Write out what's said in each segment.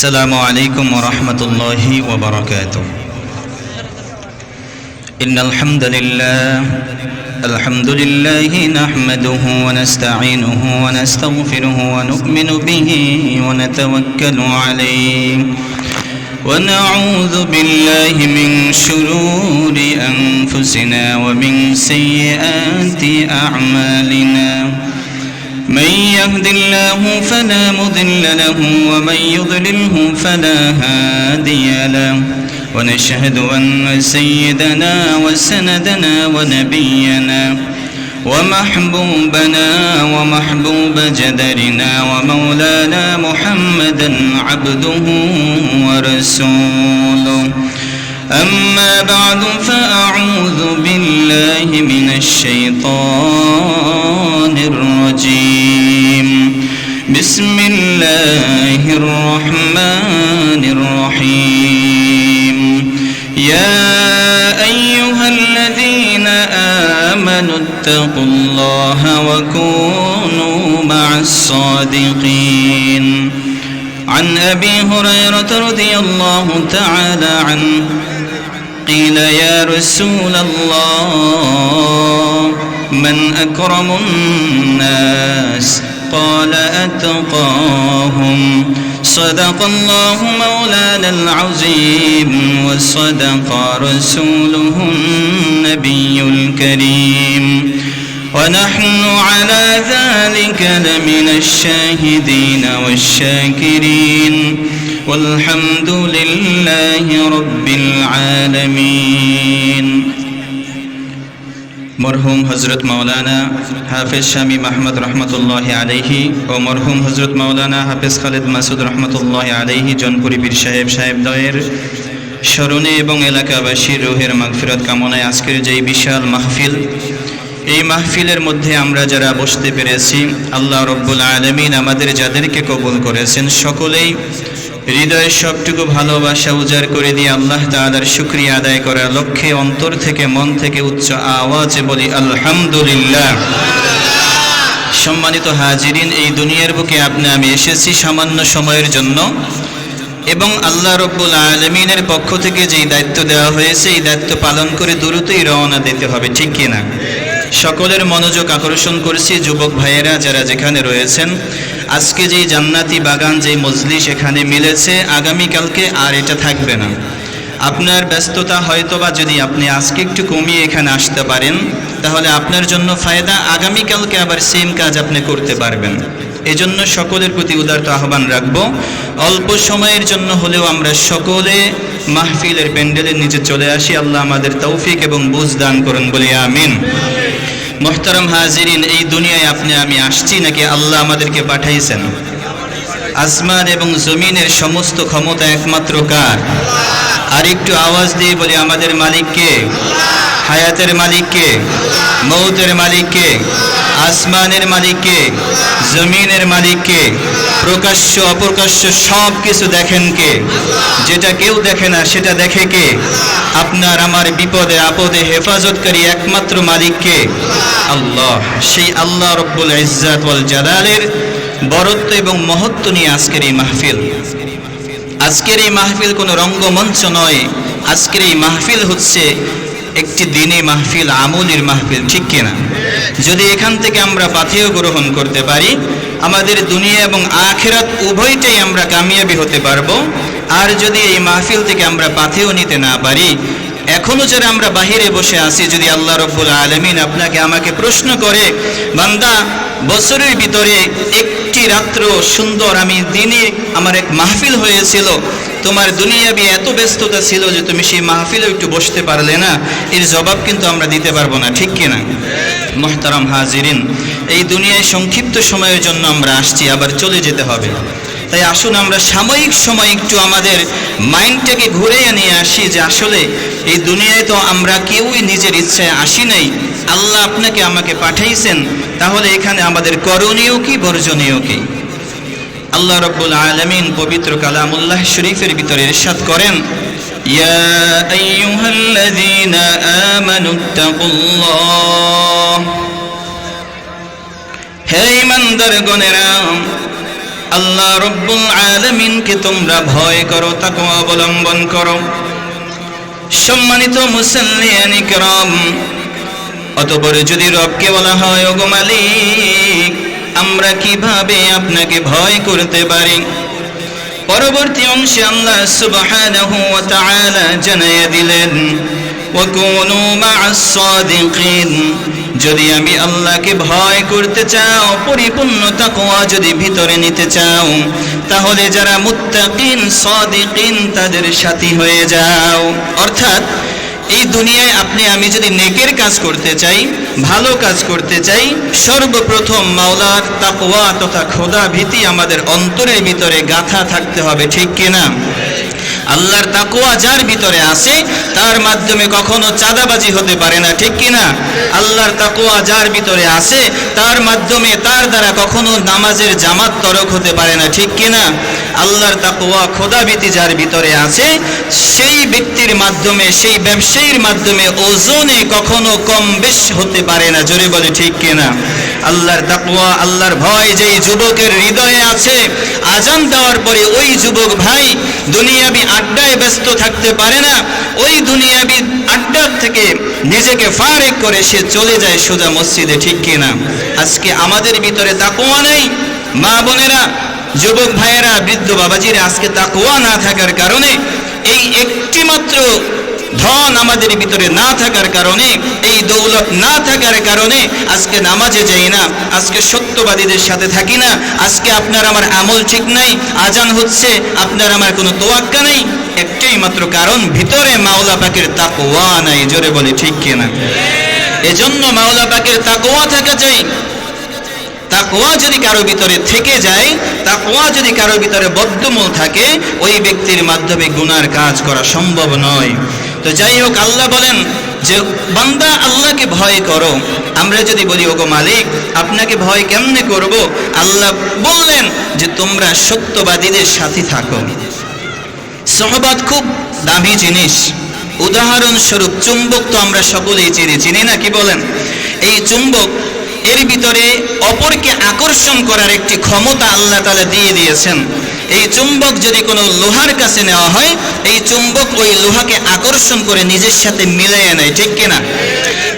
السلام عليكم ورحمة الله وبركاته. إن الحمد لله نحمده ونستعينه ونستغفره ونؤمن به ونتوكل عليه ونعوذ بالله من شرور أنفسنا ومن سيئات أعمالنا. من يهد الله فلا مضل له ومن يضلله فلا هادي له. ونشهد أن سيدنا وسندنا ونبينا ومحبوبنا ومحبوب جدرنا ومولانا محمدا عبده ورسوله. أما بعد فأعوذ بالله من الشيطان الرجيم. بسم الله الرحمن الرحيم. يا أيها الذين آمنوا اتقوا الله وكونوا مع الصادقين. عن أبي هريرة رضي الله تعالى عنه قيل يا رسول الله من أكرم الناس؟ قال أتقاهم. صدق الله مولانا العظيم وصدق رسوله النبي الكريم ونحن على ذلك لمن الشاهدين والشاكرين والحمد لله رب العالمين. মরহুম হযরত মাওলানা হাফেজ শামী মাহমুদ রহমতুল্লাহ আলাইহি ও মরহুম হযরত মাওলানা হাফেজ খালেদ মাসুদ রহমতুল্লাহ আলাইহি জনপুরি পীর সাহেবদ্বয়ের স্মরণে এবং এলাকাবাসীর রুহের মাগফিরাত কামনায় আজকের যেই বিশাল মাহফিল, এই মাহফিলের মধ্যে আমরা যারা বসতে পেরেছি, আল্লাহ রব্বুল আলামিন আমাদের যাদেরকে কবুল করেছেন সকলেই হৃদয়ের সবটুকু ভালোবাসা উজাড় করে দিয়ে আল্লাহ তাআলার শুকরিয়া আদায় করার লক্ষ্যে অন্তর থেকে মন থেকে উচ্চ আওয়াজে বলি আলহামদুলিল্লাহ। সম্মানিত হাজিরিন, এই দুনিয়ার বুকে আপনি আমি এসেছি সামান্য সময়ের জন্য এবং আল্লাহ রব্বুল আলামিনের পক্ষ থেকে যেই দায়িত্ব দেওয়া হয়েছে এই দায়িত্ব পালন করে দ্রুতই রওনা দিতে হবে, ঠিক কিনা? সকলের মনোযোগ আকর্ষণ করছি যুবক ভাইয়েরা যারা যেখানে রয়েছেন, আজকে যেই জান্নাতি বাগান যেই মজলিস এখানে মিলেছে, আগামীকালকে আর এটা থাকবে না। আপনার ব্যস্ততা হয়তোবা যদি আপনি আজকে একটু কমিয়ে এখানে আসতে পারেন তাহলে আপনার জন্য ফায়দা, আগামীকালকে আবার সেম কাজ আপনি করতে পারবেন। এজন্য সকলের প্রতি উদারত আহ্বান রাখবো, অল্প সময়ের জন্য হলেও আমরা সকলে মাহফিলের প্যান্ডেলের নিচে চলে আসি। আল্লাহ আমাদের তৌফিক এবং বুঝ দান করুন, বলি আমিন। মুহতারাম হাজিরিন, এই দুনিয়ায় আপনি আমি আসছি নাকি আল্লাহ আমাদেরকে পাঠাইছেন? আসমান এবং জমিনের সমস্ত ক্ষমতা একমাত্র কার? আর একটু আওয়াজ দিয়ে বলি, আমাদের মালিক কে? হায়াতের মালিক কে? মৌতের মালিক কে? আসমানের মালিক কে? জমিনের মালিক কে? প্রকাশ্য অপ্রকাশ্য সব কিছু দেখেন কে? যেটা কেউ দেখে না সেটা দেখে কে? আপনার আমার বিপদে আপদে হেফাজতকারী একমাত্র মালিক কে? আল্লাহ। সেই আল্লাহ রব্বুল ইজ্জাত ওয়াল জালালের বরত্ব এবং মহত্ব নিয়ে আজকের এই মাহফিল। আজকের এই মাহফিল কোনো রঙ্গমঞ্চ নয়, আজকের এই মাহফিল হচ্ছে একটি দিনী মাহফিল, আমলের মাহফিল, ঠিক কিনা? যদি এখান থেকে আমরা পাথেয় গ্রহণ করতে পারি, আমাদের দুনিয়া এবং আখিরাত উভয়টাই আমরা কামিয়াবি হতে পারবো। আর যদি এই মাহফিল থেকে আমরা পাথেয় নিতে না পারি, এখনো যারা আমরা বাহিরে বসে আছি, যদি আল্লাহ রব্বুল আলামিন আপনাকে আমাকে প্রশ্ন করে, বান্দা বছরের ভিতরে একটি রাত্র সুন্দর আমি দিনে আমার এক মাহফিল হয়েছিল, তোমার দুনিয়াবি এত ব্যস্ততা ছিল যে তুমি সেই মাহফিলে একটু বসতে পারলে না, এর জবাব কিন্তু আমরা দিতে পারবো না, ঠিক কিনা? মুহতারাম হাজিরিন, এই দুনিয়ায় সংক্ষিপ্ত সময়ের জন্য আমরা আসছি, আবার চলে যেতে হবে। তাই আসুন আমরা সাময়িক সময় একটু আমাদের মাইন্ডটাকে ঘুরিয়ে নিয়ে আসি যে আসলে এই দুনিয়ায় তো আমরা কেউই নিজের ইচ্ছায় আসি নাই, আল্লাহ আপনাকে আমাকে পাঠাইছেন, তাহলে এখানে আমাদের করণীয় কি, বর্জনীয় কি? আল্লাহ রব্বুল আলামিন পবিত্র কালামুল্লাহ শরীফের ভিতরে ইরশাদ করেন, ইয়া আইয়ুহাল্লাযীনা আমানুত্তাকুল্লাহ, হে ঈমানদারগণেরা আল্লাহ রব্বুল আলামিনকে তোমরা ভয় করো, তাকওয়া অবলম্বন করো। সম্মানিত মুসল্লিয়ান কিরাম, অতঃপর যদি রবকে বলা হয় ওগো মালিক, আমরা কিভাবে আপনাকে ভয় করতে পারি? পরবর্তী অংশে আল্লাহ সুবহানাহু ওয়া তাআলা জানিয়ে দিলেন, ওয়াকুনু মা'আস সাদিকিন, যদি আমি আল্লাহকে ভয় করতে চাও, পরিপূর্ণ তাকওয়া যদি ভিতরে নিতে চাও, তাহলে যারা মুত্তাকিন সাদিকিন তাদের সাথী হয়ে যাও। অর্থাৎ এই দুনিয়ায় আপনি আমি যদি নেকের কাজ করতে চাই, ভালো কাজ করতে চাই, সর্বপ্রথম মাওলার তাকওয়া তথা খোদা ভীতি আমাদের অন্তরের ভিতরে গাঁথা থাকতে হবে, ঠিক কিনা? আল্লাহর তাকওয়া যার ভিতরে আছে তার মাধ্যমে কখনো চাঁদাবাজি হতে পারে না, ঠিক কিনা? আল্লাহর তাকওয়া যার ভিতরে আছে তার মাধ্যমে তার দ্বারা কখনো নামাজের জামাত তরক হতে পারে না, ঠিক কিনা? আল্লাহর তাকওয়া খোদাভীতি যার ভিতরে আছে সেই ব্যক্তির মাধ্যমে, সেই ব্যবসায়ীর মাধ্যমে ওজনে কখনো কম বেশ হতে পারে না, জোরে বলে ঠিক কিনা? আল্লাহর তাকওয়া, আল্লাহর ভয় যেই যুবকের হৃদয়ে আছে, আজান দেওয়ার পরে ওই যুবক ভাই দুনিয়াবি আড্ডায় ব্যস্ত থাকতে পারে না, ওই দুনিয়াবি আড্ডার থেকে নিজেকে ফারেক করে সে চলে যায় সোজা মসজিদে, ঠিক কিনা? আজকে আমাদের ভিতরে তাকওয়া নেই। মা বোনেরা, যুবক ভাইয়েরা, বৃদ্ধ বাবাজিরা, আজকে তাকওয়া না থাকার কারণে, এই একটি মাত্র ধন আমাদের ভিতরে না থাকার কারণে, এই দৌলত না থাকার কারণে আজকে নামাজে যাই না, আজকে সত্যবাদীদের সাথে থাকি না, আজকে আপনার আমার আমল ঠিক নাই, আজান হচ্ছে আপনার আমার কোনো তোয়াক্কা নেই। একটাই মাত্র কারণ, ভিতরে মাওলা পাকের তাকওয়া নাই, জোরে বলে ঠিক কিনা? এজন্য মাওলা পাকের তাকওয়া থাকা চাই। তাকওয়া যদি কারো ভিতরে থেকে যায়, তাকওয়া যদি কারো ভিতরে বদ্ধমূল থাকে, ওই ব্যক্তির মাধ্যমে গুনার কাজ করা সম্ভব নয়। তো যাই হোক, আল্লাহ বলেন যে বান্দা আল্লাহকে ভয় করো। আমরা যদি বলি ওগো মালিক আপনাকে ভয় কেমনে করব, আল্লাহ বললেন যে তোমরা সত্যবাদীদের সাথে থাকো। সহবত খুব দামি জিনিস। উদাহরণস্বরূপ চুম্বক তো আমরা সকলেই চিনি না, কি বলেন? এই চুম্বক, এর ভিতরে অপরকে আকর্ষণ করার একটি ক্ষমতা আল্লাহ তাআলা দিয়ে দিয়েছেন। এই চুম্বক যদি কোনো লোহার কাছে নেওয়া হয়, এই চুম্বক ওই লোহাকে আকর্ষণ করে নিজের সাথে মিলিয়ে নেয়, ঠিক কিনা?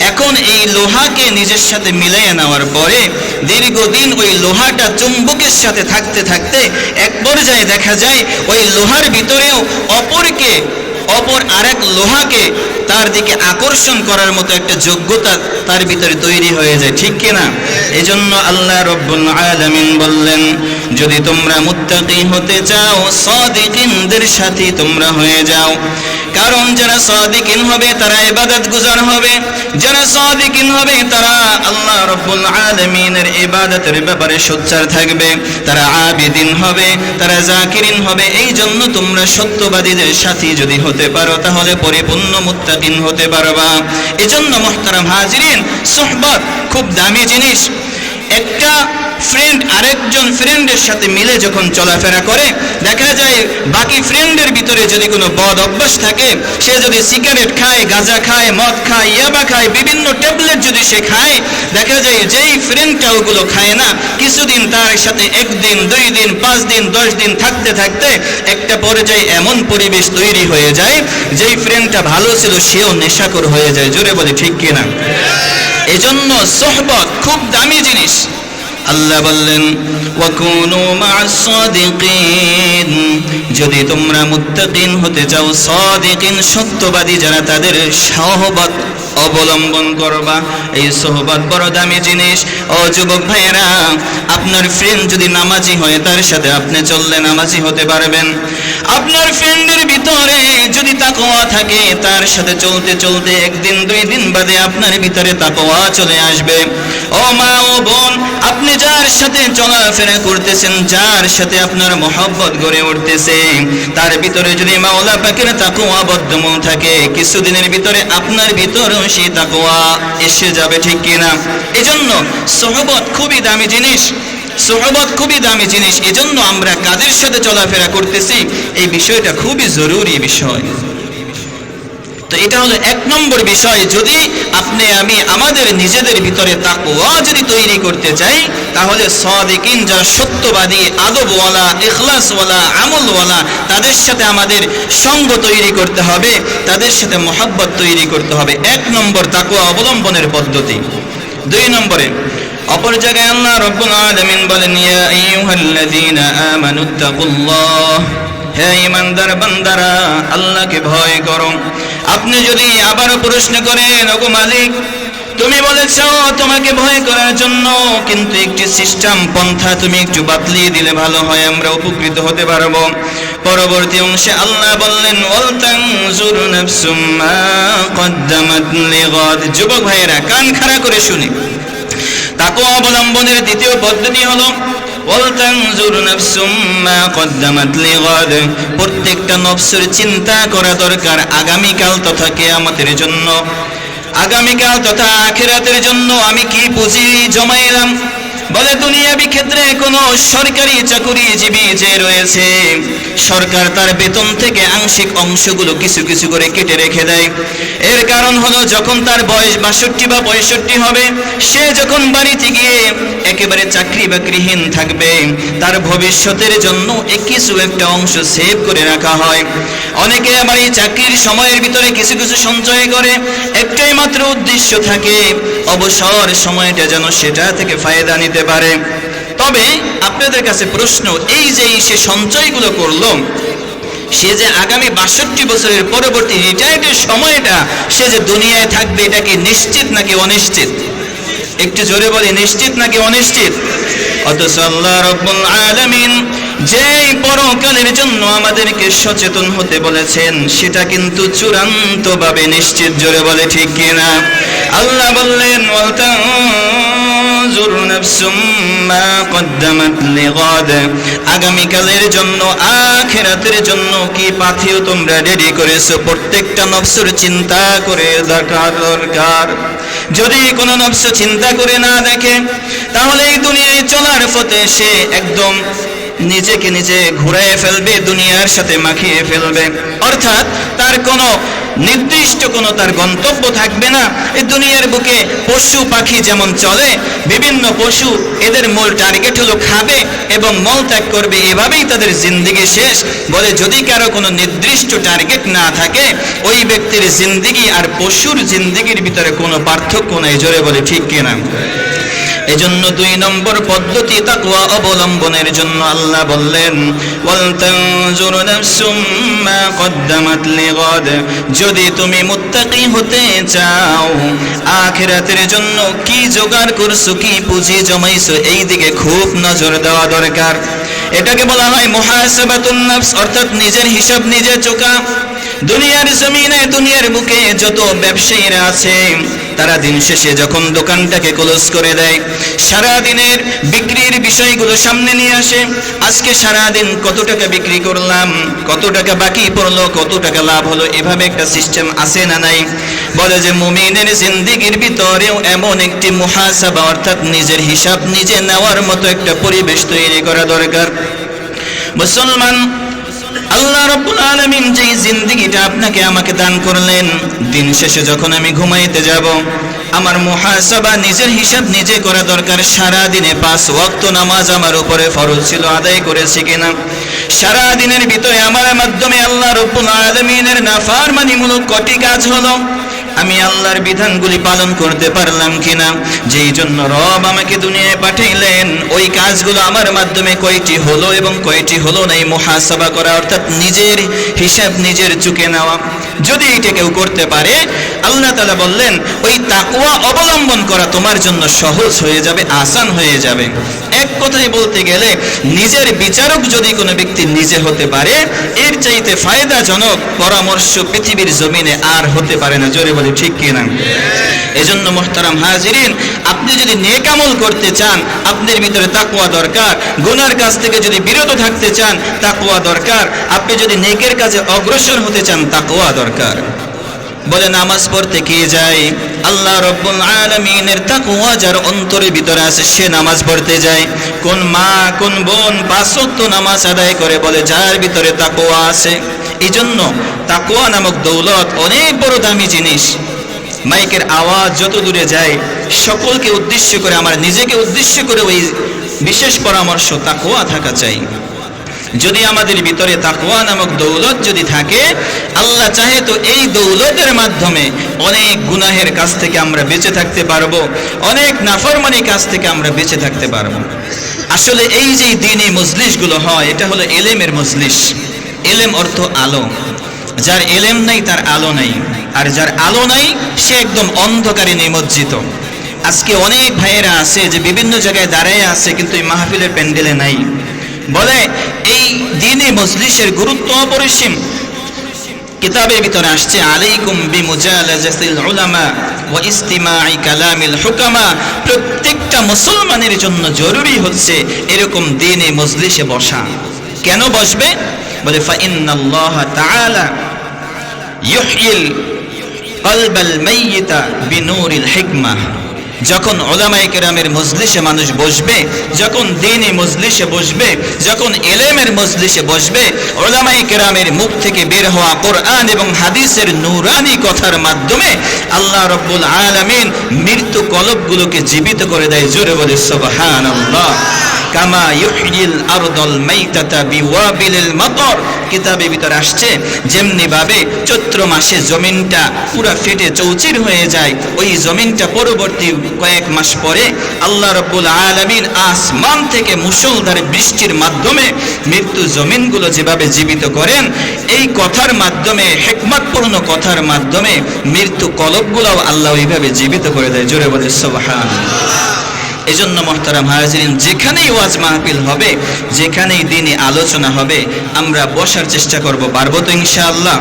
এখন এই লোহাকে নিজের সাথে মিলিয়ে নেওয়ার পরে দীর্ঘদিন ওই লোহাটা চুম্বকের সাথে থাকতে থাকতে এক পর্যায়ে দেখা যায় ওই লোহার ভিতরেও অপর আরেক লোহাকে তার দিকে আকর্ষণ করার মতো একটা যোগ্যতা তার ভিতরে তৈরি হয়ে যায়, ঠিক কিনা? এজন্য আল্লাহ রব্বুল আলামিন বললেন, যদি তোমরা মুত্তাকি হতে চাও, সাদিকিনদের সাথে তোমরা হয়ে যাও। কারণ যারা সাদিকিন হবে তারা ইবাদতগুজার হবে, যারা সাদিকিন হবে তারা আল্লাহ রব্বুল আলামিনের ইবাদতের ব্যাপারে সোচ্চার থাকবে, তারা আবিদিন হবে, তারা জাকিরিন হবে। এই জন্য তোমরা সত্যবাদীদের সাথী যদি হতে পারো তাহলে পরিপূর্ণ মুত্তাকিন হতে পারবা। এজন্য মুহতারাম হাজিরিন, সুহবত খুব দামি জিনিস। একটা ফ্রেন্ড আরেকজন ফ্রেন্ডের সাথে মিলে যখন চলাফেরা করে, দেখা যায় বাকি ফ্রেন্ডের ভিতরে যদি কোনো বদ অভ্যাস থাকে, সে যদি সিগারেট খায়, গাঁজা খায়, মদ খায়, ইয়াবা খায়, বিভিন্ন ট্যাবলেট যদি সে খায়, দেখা যায় যেই ফ্রেন্ডটা ওগুলো খায় না, কিছুদিন তার সাথে 1 দিন 2 দিন 5 দিন 10 দিন থাকতে থাকতে একটা পর্যায়ে এমন পরিবেশ তৈরি হয়ে যায়, যেই ফ্রেন্ডটা ভালো ছিল সেও নেশাখোর হয়ে যায়, জোরে বলে ঠিক কিনা? এজন্য সোহবত খুব দামি জিনিস। আল্লাহ বললেন, ওয়াকুনু মা'আস সাদিকিন, যদি তোমরা মুত্তাকিন হতে চাও, সাদিকিন সত্যবাদী যারা, তাদের সহবত অবলম্বন করবা। এই সোহবত বড় দামি জিনিস। ও যুবক ভাইয়েরা, আপনার ফ্রেন্ড যদি নামাজি হয় তার সাথে আপনি চললে নামাজি হতে পারবেন। আপনার ফ্রেন্ডের ভিতরে যদি তাকওয়া থাকে, তার সাথে চলতে চলতে 1 দিন 2 দিন বাদে আপনার ভিতরে তাকওয়া চলে আসবে। ও মা ও বোন, আপনি যার সাথে চলাফেরা করতেছেন, যার সাথে আপনার মহব্বত গড়ে উঠতেছে, তার ভিতরে যদি মাওলা পাকের তাকওয়া বদ্ধমূল থাকে, কিছুদিনের ভিতরে আপনার ভিতরেও সেই তাকওয়া এসে যাবে, ঠিক কিনা? এজন্য সোহবত খুবই দামি জিনিস। সোহবত খুবই দামি জিনিস। এজন্য আমরা কাদের সাথে চলাফেরা করতেছি এই বিষয়টা খুবই জরুরি বিষয়। তো এটা হলো এক নম্বর বিষয়। যদি আপনি আমি আমাদের নিজেদের ভিতরে তাকওয়া যদি তৈরি করতে চাই, তাহলে সাদিকিন, যারা সত্যবাদী, আদবওয়ালা, ইখলাসওয়ালা, আমলওয়ালা, তাদের সাথে আমাদের সঙ্গ তৈরি করতে হবে, তাদের সাথে মহব্বত তৈরি করতে হবে। এক নম্বর তাকওয়া অবলম্বনের পদ্ধতি। দুই নম্বরে অপর জায়গায় আল্লাহ রাব্বুল আলামিন বলেন, ইয়া আইয়ুহাল্লাযীনা আমানুত্তাকুল্লাহ, হে ঈমানদার বান্দারা, আল্লাহকে ভয় করো। আপনি যদি আবার প্রশ্ন করেন, ওগো মালিক, তুমি বলেছ তোমাকে ভয় করার জন্য, কিন্তু একটি সিস্টেম পন্থা তুমি একটু বাতলিয়ে দিলে ভালো হয়, আমরা উপকৃত হতে পারবো। পরবর্তী অংশে আল্লাহ বললেন, ওয়াল তানজুর নাফসুম মা কদ্দামাত লিগাদ। যুবক ভাইয়েরা, কান খাড়া করে শুনি। তাকওয়া অবলম্বনের দ্বিতীয় পদ্ধতি হলো ওয়াল তানজুর নাফসুম মা কদ্দামাত লিগাদ। প্রত্যেকটা নফসের চিন্তা করা দরকার আগামীকাল তথা কিয়ামতের জন্য। আগামীকাল তথা আখিরাতের জন্য আমি কি পুঁজি জমাইলাম। বলে দুনিয়াবি ক্ষেত্রে কোনো সরকারি চাকুরিজীবী যে রয়েছে, সরকার তার বেতন থেকে আংশিক অংশগুলো কিছু কিছু করে কেটে রেখে দেয়। এর কারণ হলো, যখন তার বয়স 62 বা 65 হবে, সে যখন বাড়িতে গিয়ে একেবারে চাকরি বাকরিহীন থাকবে, তার ভবিষ্যতের জন্য কিছু একটা অংশ সেভ করে রাখা হয়। অনেকে আবার এই চাকরির সময়ের ভিতরে কিছু কিছু সঞ্চয় করে, একটাই মাত্র উদ্দেশ্য থাকে, অবসর সময়টা যেন সেটা থেকে ফায়দা নিতে পারে। তবে আপনাদের কাছে প্রশ্ন, এই যে সে সঞ্চয়গুলো করলো, সে যে আগামী 62 বছরের পরবর্তী রিটায়ার্ডের সময়টা সে যে দুনিয়ায় থাকবে, এটা কি নিশ্চিত নাকি অনিশ্চিত? একটু জোরে বলি, নিশ্চিত নাকি অনিশ্চিত? অথচ আল্লাহ রাব্বুল আলামিন যেই পরকালের জন্য আমাদেরকে সচেতন হতে বলেছেন, সেটা কিন্তু চূড়ান্তভাবে নিশ্চিত। জোরে বলে ঠিক কিনা? আল্লাহ বললেন, ওয়াল তানজুর নাফসুম মা কদ্দামাত লিগাদ। আগামীকালের জন্য, আখিরাতের জন্য কি পাথেয় তোমরা রেডি করেছো, প্রত্যেকটা নফসের চিন্তা করে দরকার। যদি কোনো নফস চিন্তা করে না দেখে, তাহলে এই দুনিয়ায় চলার পথে সে একদম নিজেকে নিজে ঘুরাইয়ে ফেলবে, দুনিয়ার সাথে মাখিয়ে ফেলবে। অর্থাৎ তার কোনো নির্দিষ্ট কোনো তার গন্তব্য থাকবে না। এই দুনিয়ার বুকে পশু পাখি যেমন চলে, বিভিন্ন পশু এদের মূল টার্গেট হলো খাবে এবং মল ত্যাগ করবে, এভাবেই তাদের জিন্দিগি শেষ। বলে যদি কারো কোনো নির্দিষ্ট টার্গেট না থাকে, ওই ব্যক্তির জিন্দিগি আর পশুর জিন্দিগির ভিতরে কোনো পার্থক্য নাই। জোরে বলে ঠিক কিনা? এজন্য 2 নম্বর পদ্ধতি তাকওয়া অবলম্বনের জন্য আল্লাহ বললেন, ওয়াল তানজুর নাফসুম মা কদ্দামাত লিগাদ। যদি তুমি মুত্তাকি হতে চাও, আখিরাতের জন্য কি জোগাড় করছো, কি পুঁজি জমাইছো, এই দিকে খুব নজর দেওয়া দরকার। এটাকে বলা হয় মুহাসাবাতুন নাফস, অর্থাৎ নিজের হিসাব নিজে চোখা। দুনিয়ার জমিনে, দুনিয়ার বুকে যত ব্যবসায়ীরা আছে, তারা দিন শেষে যখন দোকানটাকে ক্লোজ করে দেয়, সারা দিনের বিক্রির বিষয়গুলো সামনে নিয়ে আসে। আজকে সারা দিন কত টাকা বিক্রি করলাম, কত টাকা বাকি পড়লো, কত টাকা লাভ হলো, এভাবে একটা সিস্টেম আছে না নাই? বলে যে মুমিনের জিন্দেগির ভিতরেও এমন একটি মুহাসাবা, অর্থাৎ নিজের হিসাব নিজে নেওয়ার মতো একটা পরিবেশ তৈরি করা দরকার। মুসলমান, আল্লাহ রাব্বুল আলামিন যেই জিন্দেগিটা আপনাকে আমাকে দান করলেন, দিন শেষে যখন আমি ঘুমাইতে যাব, আমার মুহাসাবা, নিজের হিসাব নিজে করা দরকার। সারা দিনে 5 ওয়াক্ত নামাজ আমার উপরে ফরজ ছিল, আদায় করেছি কিনা? সারা দিনের ভিতরে আমার মাধ্যমে আল্লাহ রাব্বুল আলামিনের নাফরমানিমূলক কটি কাজ হলো, আমি আল্লাহর বিধানগুলি পালন করতে পারলাম কিনা? যেই জন্য রব আমাকে দুনিয়ায় পাঠাইলেন, ওই কাজগুলো আমার মাধ্যমে কয়টি হলো এবং কয়টি হলো না, এই মুহাসাবা করা, অর্থাৎ নিজের হিসাব নিজের চুকে নেওয়া। যদি এটা কেউ করতে পারে, আল্লাহ তাআলা বললেন ওই তাকওয়া অবলম্বন করা তোমার জন্য সহজ হয়ে যাবে, আসান হয়ে যাবে। এক কথায় বলতে গেলে, নিজের বিচারক যদি কোনো ব্যক্তি নিজে হতে পারে, এর চাইতে ফায়দাজনক পরামর্শ পৃথিবীর জমিনে আর হতে পারে না। জোরে বলি ঠিক কিনা? এজন্য মুহতারাম হাজিরিন, আপনি যদি নেক আমল করতে চান, আপনার ভিতরে তাকওয়া দরকার। গুনার কাজ থেকে যদি বিরত থাকতে চান, তাকওয়া দরকার। আপনি যদি নেকের কাজে অগ্রসর হতে চান, তাকওয়া দরকার। বলে নামাজ পড়তে কে যায়? আল্লাহ রাব্বুল আলামিনের তাকওয়া যার অন্তরের ভিতরে আছে, সে নামাজ পড়তে যায়। কোন মা, কোন বোন 5 ওয়াক্ত নামাজ আদায় করে? বলে যার ভিতরে তাকওয়া আছে। এই জন্য তাকওয়া নামক দৌলত অনেক বড় দামি জিনিস। মাইকের আওয়াজ যত দূরে যায়, সকলকে উদ্দেশ্য করে, আমার নিজেকে উদ্দেশ্য করে ওই বিশেষ পরামর্শ, তাকওয়া থাকা চাই। যদি আমাদের ভিতরে তাকওয়া নামক দৌলত যদি থাকে, আল্লাহ চাহে তো এই দৌলতের মাধ্যমে অনেক গুনাহের কাছ থেকে আমরা বেঁচে থাকতে পারবো, অনেক নাফরমানির কাছ থেকে আমরা বেঁচে থাকতে পারবো। আসলে এই যে দ্বীনি মজলিসগুলো হয়, এটা হলো এলেমের মজলিস। এলেম অর্থ আলো। যার এলেম নাই তার আলো নাই, আর যার আলো নাই সে একদম অন্ধকারে নিমজ্জিত। আজকে অনেক ভাইয়েরা আছে যে বিভিন্ন জায়গায় দাঁড়ায় আছে, কিন্তু এই মাহফিলের প্যান্ডেলে নাই। বলে এই দ্বীনি মজলিসের গুরুত্ব অপরিসীম। কিতাবের ভিতরে আসছে, আলাইকুম বিমুজালাজাতিল উলামা ওয়া ইস্তিমাই কালামিল হুকামা। প্রত্যেকটা মুসলমানের জন্য জরুরি হচ্ছে এরকম দ্বীনি মজলিসে বসা। কেন বসবে? বলে ফাইন্নাল্লাহ তাআলা ইউহয়িল কলবাল মাইয়িতা বিনূরিল হিকমাহ। যখন উলামায়ে কেরামের মজলিসে মানুষ বসবে, যখন দ্বীনি মজলিসে বসবে, যখন এলেমের মজলিসে বসবে, উলামায়ে কেরামের মুখ থেকে বের হওয়া কোরআন এবং হাদিসের নূরানি কথার মাধ্যমে আল্লাহ রাব্বুল আলামিন মৃত্যু কলবগুলোকে জীবিত করে দেয়। জোরে বলে সুবহানাল্লাহ। কামা ইউহয়িল আরদাল মাইতাতা বিওয়াবিলিল মাতর। কিতাবের ভিতরে আসছে, যেমনি ভাবে চৈত্র মাসে জমিনটা পুরা ফেটে চৌচির হয়ে যায়, ওই জমিনটা পরবর্তী কয়েক মাস পরে আল্লাহ রাব্বুল আলামিন আসমান থেকে মুষলধারে বৃষ্টির মাধ্যমে মৃত্যু জমিনগুলো যেভাবে জীবিত করেন, এই কথার মাধ্যমে, হিকমতপূর্ণ কথার মাধ্যমে মৃত্যু কলবগুলোও আল্লাহ ওইভাবে জীবিত করে দেয়। জোরে বলে সুবহানাল্লাহ। এজন্য মুহতারাম হাজিরিন, যেখানেই ওয়াজ মাহফিল হবে, যেখানেই দ্বীনি আলোচনা হবে, আমরা বসার চেষ্টা করব। পারবো তো ইনশাআল্লাহ?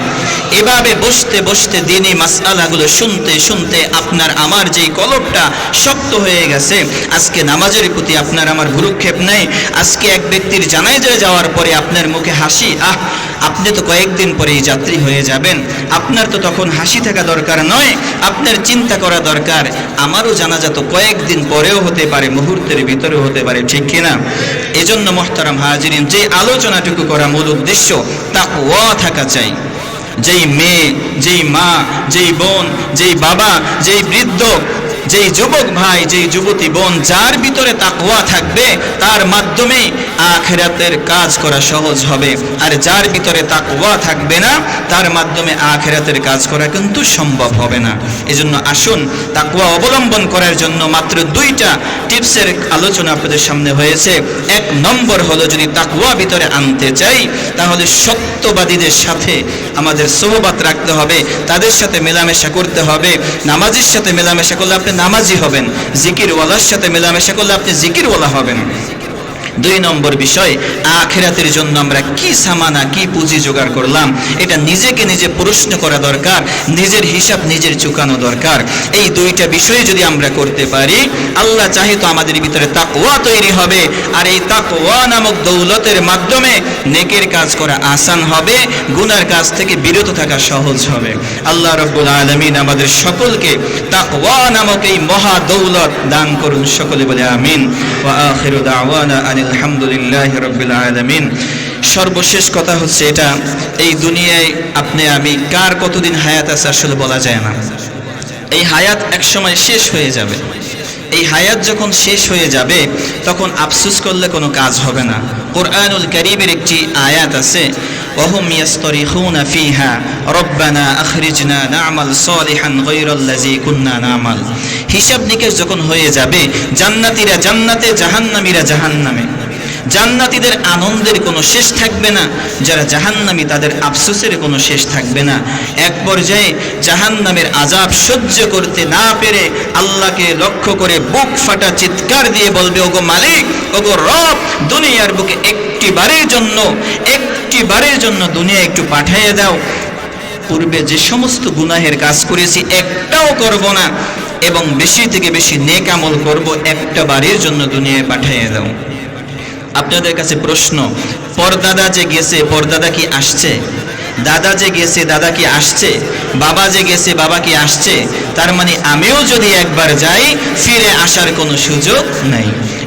এভাবে বসতে বসতে দ্বীনি মাসআলাগুলো শুনতে শুনতে আপনার আমার যেই কলবটা শক্ত হয়ে গেছে, আজকে নামাজের প্রতি আপনার আমার ভ্রুক্ষেপ নেই। আজকে এক ব্যক্তির জানাজায় যাওয়ার পরে আপনার মুখে হাসি, আপনি তো কয়েকদিন পরেই যাত্রী হয়ে যাবেন, আপনার তো তখন হাসি থাকা দরকার নয়, আপনার চিন্তা করা দরকার আমারও জানাজা তো কয়েকদিন পরেও হতে পারে, মুহূর্তের ভিতরে হতে পারে, ঠিক কিনা? এজন্য মুহতারাম হাজিরিন, যে আলোচনাটুকু করা মূল উদ্দেশ্য, তাকওয়া থাকা চাই। যেই মেয়ে, যেই মা, যেই বোন, যেই বাবা, যেই বৃদ্ধ, যেই যুবক ভাই, যেই যুবতী বোন, যার ভিতরে তাকওয়া থাকবে তার মাধ্যমে আখিরাতের কাজ করা সহজ হবে। আর যার ভিতরে তাকওয়া থাকবে না, তার মাধ্যমে আখিরাতের কাজ করা কিন্তু সম্ভব হবে না। এজন্য আসুন, তাকওয়া অবলম্বন করার জন্য মাত্র 2টা টিপসের আলোচনা আপনাদের সামনে হয়েছে। 1 নম্বর হলো, যদি তাকওয়া ভিতরে আনতে চাই তাহলে সত্যবাদীদের সাথে আমাদের সোহবত রাখতে হবে, তাদের সাথে মেলামেশা করতে হবে। নামাজির সাথে মেলামেশা করলে আপনি নামাজি হবেন, জিকিরওয়ালার সাথে মেলামেশা করলে আপনি জিকিরওয়ালা হবেন। 2 নম্বর বিষয়, আখিরাতের জন্য আমরা কি সামানা, কি পুঁজি জোগাড় করলাম, এটা নিজেকে নিজে প্রশ্ন করা দরকার, নিজের হিসাব নিজের চুকানো দরকার। এই 2টা বিষয় যদি আমরা করতে পারি, আল্লাহ চাহে তো আমাদের ভিতরে তাকওয়া তৈরি হবে। আর এই তাকওয়া নামক দৌলতের মাধ্যমে নেকের কাজ করা আসান হবে, গুনার কাজ থেকে বিরত থাকা সহজ হবে। আল্লাহ রাব্বুল আলামিন আমাদের সকলকে তাকওয়া নামক এই মহা দৌলত দান করুন। সকলে বলে আমিন। ওয়া আখিরু দাওয়ানা আলহামদুলিল্লাহি রাব্বিল আলামিন। সর্বশেষ কথা হচ্ছে এটা, এই দুনিয়ায় আপনি আমি কার কতদিন হায়াত আছে আসলে বলা যায় না। এই হায়াত এক সময় শেষ হয়ে যাবে। এই হায়াত যখন শেষ হয়ে যাবে, তখন আফসোস করলে কোনো কাজ হবে না। কোরআনুল কারীমের একটি আয়াত আছে, ওয়াহুম ইয়াসতারিখুনা ফিহা রব্বানা আখরিজনা না'মাল সালিহান গায়রাল্লাযী কুন্না না'মাল। হিসাব নিকেশ যখন হয়ে যাবে, জান্নাতীরা জান্নাতে, জাহান্নামীরা জাহান্নামে। জান্নাতীদের আনন্দের কোনো শেষ থাকবে না, যারা জাহান্নামী তাদের আফসোসের কোনো শেষ থাকবে না। এক পর্যায়ে জাহান্নামের আযাব সহ্য করতে না পেরে আল্লাহকে লক্ষ্য করে বুক ফাটা চিৎকার দিয়ে বলবে, ওগো মালিক, ওগো রব, দুনিয়ার বুকে একটিবারের জন্য দুনিয়া একটু পাঠিয়ে দাও। পূর্বে যে সমস্ত গুনাহের কাজ করেছি একটাও করব না, এবং বেশি থেকে বেশি নেক আমল করব, একটা বারের জন্য দুনিয়ায় পাঠিয়ে দাও। আপনাদের কাছে প্রশ্ন, পরদাদা যে গেছে, পরদাদা কি আসছে? দাদা যে গেছে, দাদা কি আসছে? বাবা যে গেছে, বাবা কি আসছে? তার মানে আমিও যদি একবার যাই, ফিরে আসার কোনো সুযোগ নাই।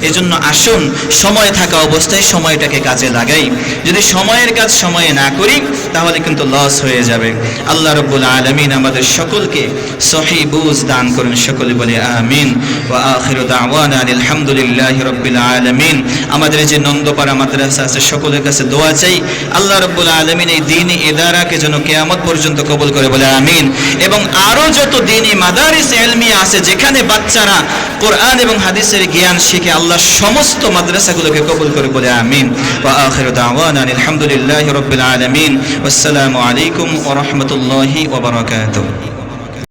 এজন্য আসুন সময় থাকা অবস্থায় সময়টাকে কাজে লাগাই। যদি সময়ের কাজ সময়ে না করি তাহলে কিন্তু লস হয়ে যাবে। আল্লাহ রাব্বুল আলামিন আমাদের সকলকে সহিহ বুঝ দান করুন, সকলে বলে আমিন। ওয়া আখিরু দাওয়ানা আলহামদুলিল্লাহি রাব্বিল আলামিন। আমাদের যে নন্দপাড়া মাদ্রাসা আছে সকলের কাছে দোয়া চাই, আল্লাহ রাব্বুল আলামিন এই দ্বীনি ইদারাকে যেন কিয়ামত পর্যন্ত কবুল করে, বলে আমিন। এবং আরো যত দ্বীনি মাদারিস ইলমিয়া আছে যেখানে বাচ্চারা কোরআন এবং হাদিসের জ্ঞান শিখে, আল্লাহ সমস্ত মাদ্রাসাগুলোকে কবুল করে, বলে আমিন। ওয়া আখিরু দাওয়ানা আলহামদুলিল্লাহি রাব্বিল আলামিন। ওয়াসসালামু আলাইকুম ওয়া রাহমাতুল্লাহি ওয়া বারাকাতুহু।